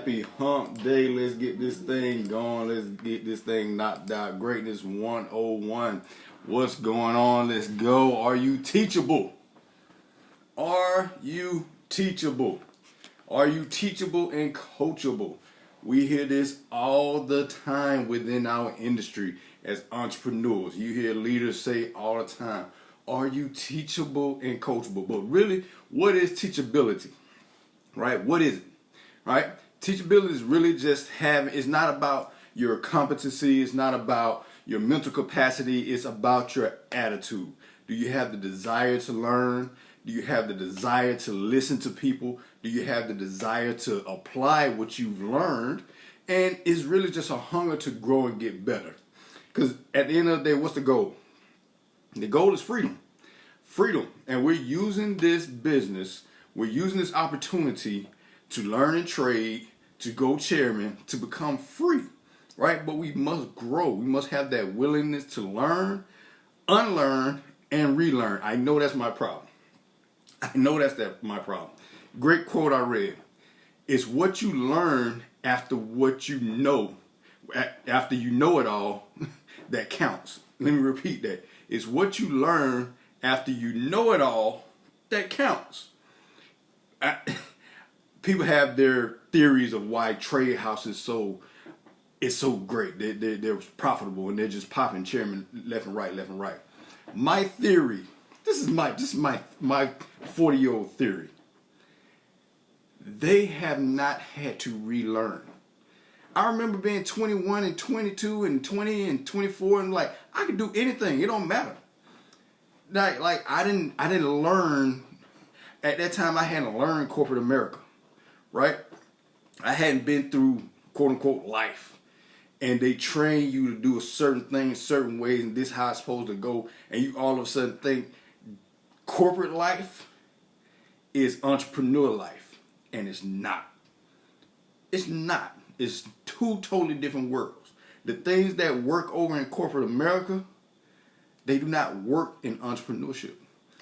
Happy hump day. Let's get this thing going. Let's get this thing knocked out. Greatness 101. What's going on? Let's go. Are you teachable? Are you teachable? Are you teachable and coachable? We hear this all the time within our industry as entrepreneurs. You hear leaders say all the time, are you teachable and coachable? But really, what is teachability? Right? What is it? Right? Teachability is really just it's not about your competency, it's not about your mental capacity, it's about your attitude. Do you have the desire to learn? Do you have the desire to listen to people? Do you have the desire to apply what you've learned? And it's really just a hunger to grow and get better. Because at the end of the day, what's the goal? The goal is freedom. Freedom. And we're using this business, we're using this opportunity to learn and trade, to go chairman, to become free, right? But we must grow. We must have that willingness to learn, unlearn, and relearn. I know that's my problem. My problem. Great quote I read. It's what you learn after what you know, after you know it all, that counts. Let me repeat that. It's what you learn after you know it all that counts. People have their theories of why trade house is so great. They're profitable and they're just popping chairman left and right. My theory, this is my 40-year-old theory. They have not had to relearn. I remember being 21 and 22 and 20 and 24 and like I could do anything. It don't matter. Like I didn't learn at that time. I hadn't learned corporate America. Right? I hadn't been through quote unquote life. And they train you to do a certain thing, certain ways, and this is how it's supposed to go. And you all of a sudden think corporate life is entrepreneur life. And it's not. It's not. It's two totally different worlds. The things that work over in corporate America, they do not work in entrepreneurship.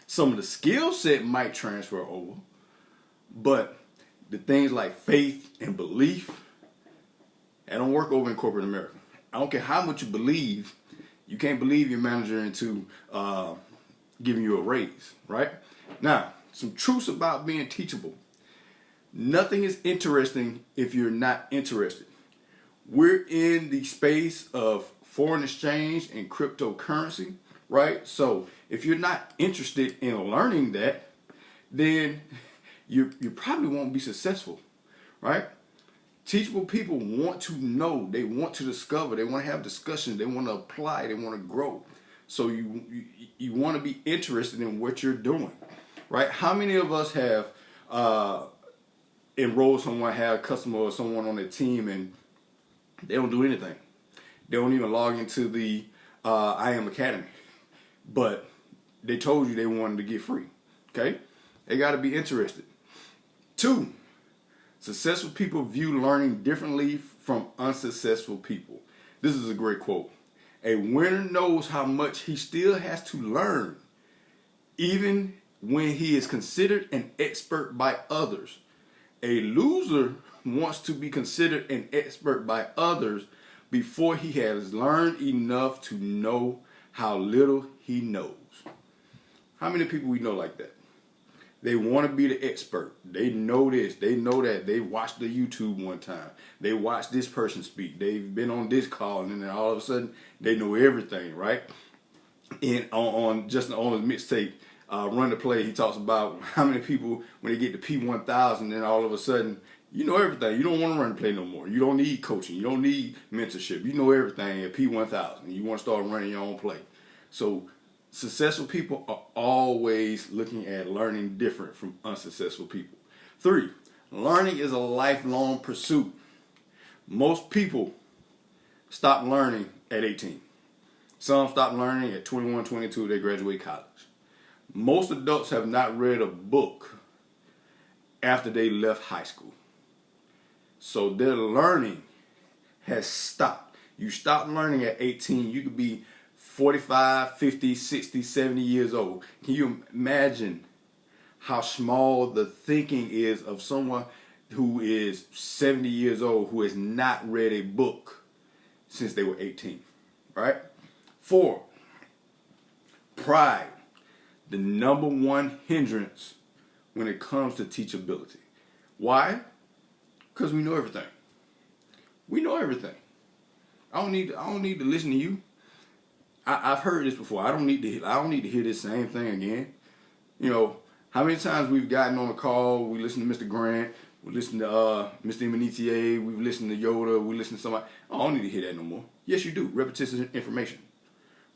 Some of the skill set might transfer over, but the things like faith and belief, that don't work over in corporate America. I don't care how much you believe, you can't believe your manager into giving you a raise, right? Now, some truths about being teachable. Nothing is interesting if you're not interested. We're in the space of foreign exchange and cryptocurrency, right? So if you're not interested in learning that, then you probably won't be successful, right? Teachable people want to know, they want to discover, they want to have discussions, they want to apply, they want to grow. So you want to be interested in what you're doing, right? How many of us have enrolled someone, have a customer or someone on their team, and they don't do anything? They don't even log into the I Am Academy, but they told you they wanted to get free, okay? They got to be interested. 2, successful people view learning differently from unsuccessful people. This is a great quote. A winner knows how much he still has to learn, even when he is considered an expert by others. A loser wants to be considered an expert by others before he has learned enough to know how little he knows. How many people we know like that? They want to be the expert. They know this. They know that. They watched the YouTube one time. They watched this person speak. They've been on this call, and then all of a sudden they know everything, right? And on his mixtape, Run the Play, he talks about how many people when they get to P1000, then all of a sudden you know everything. You don't want to run the play no more. You don't need coaching. You don't need mentorship. You know everything at P1000. You want to start running your own play. So successful people are always looking at learning different from unsuccessful people. 3, learning is a lifelong pursuit. Most people stop learning at 18. Some stop learning at 21, 22, they graduate college. Most adults have not read a book after they left high school. So their learning has stopped. You stop learning at 18, you could be 45, 50, 60, 70 years old. Can you imagine how small the thinking is of someone who is 70 years old who has not read a book since they were 18, right? 4, pride, the number one hindrance when it comes to teachability. Why? Because we know everything. We know everything. I don't need to listen to you. I've heard this before. I don't need to hear this same thing again. You know, how many times we've gotten on a call, we listen to Mr. Grant, we listen to Mr. Emanitier, we've listened to Yoda, we listen to somebody. I don't need to hear that no more. Yes, you do. Repetitious information.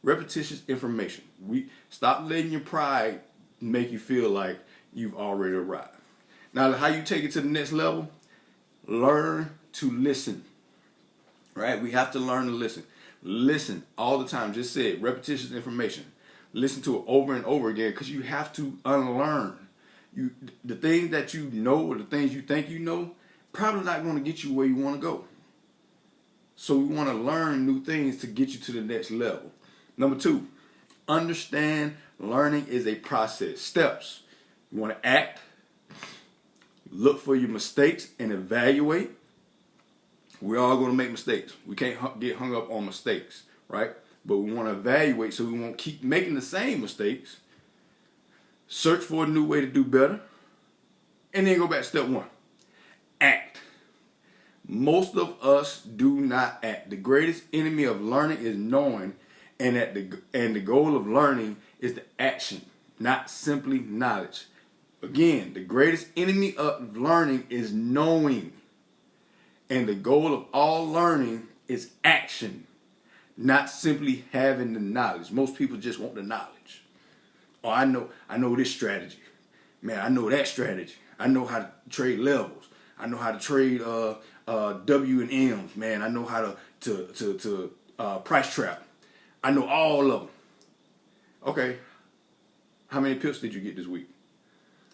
Repetitious information. We stop letting your pride make you feel like you've already arrived. Now, how you take it to the next level? Learn to listen. Right? We have to learn to listen. Listen all the time. Just say it. Repetitious information. Listen to it over and over again because you have to unlearn. The things that you know or the things you think you know probably not going to get you where you want to go. So we want to learn new things to get you to the next level. Number 2, understand learning is a process. Steps. You want to act, look for your mistakes, and evaluate. We're all going to make mistakes. We can't get hung up on mistakes, right? But we want to evaluate so we won't keep making the same mistakes. Search for a new way to do better. And then go back to step 1. Act. Most of us do not act. The greatest enemy of learning is knowing, and the goal of learning is the action, not simply knowledge. Again, the greatest enemy of learning is knowing. And the goal of all learning is action, not simply having the knowledge. Most people just want the knowledge. Oh, I know this strategy. Man, I know that strategy. I know how to trade levels. I know how to trade W and M's. Man, I know how to price trap. I know all of them. Okay, how many pips did you get this week?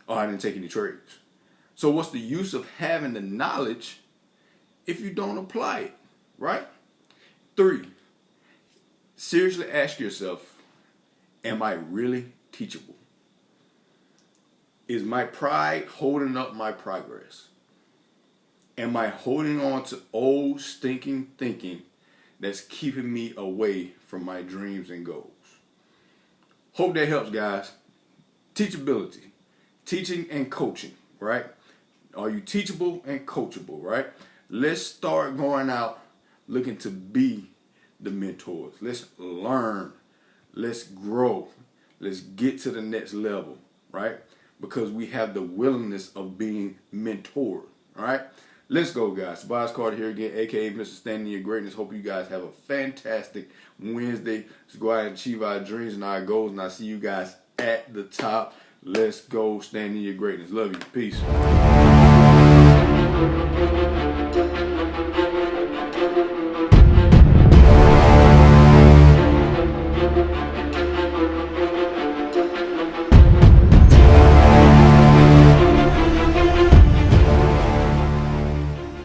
Oh, I didn't take any trades. So what's the use of having the knowledge if you don't apply it, right? 3, seriously ask yourself, am I really teachable? Is my pride holding up my progress? Am I holding on to old stinking thinking that's keeping me away from my dreams and goals? Hope that helps, guys. Teachability, teaching and coaching, right? Are you teachable and coachable, right? Let's start going out looking to be the mentors. Let's learn. Let's grow. Let's get to the next level, right? Because we have the willingness of being mentored, all right? Let's go, guys. Tobias Carter here again, a.k.a. Mr. Standing in Your Greatness. Hope you guys have a fantastic Wednesday. Let's go out and achieve our dreams and our goals, and I'll see you guys at the top. Let's go. Stand in your greatness. Love you. Peace.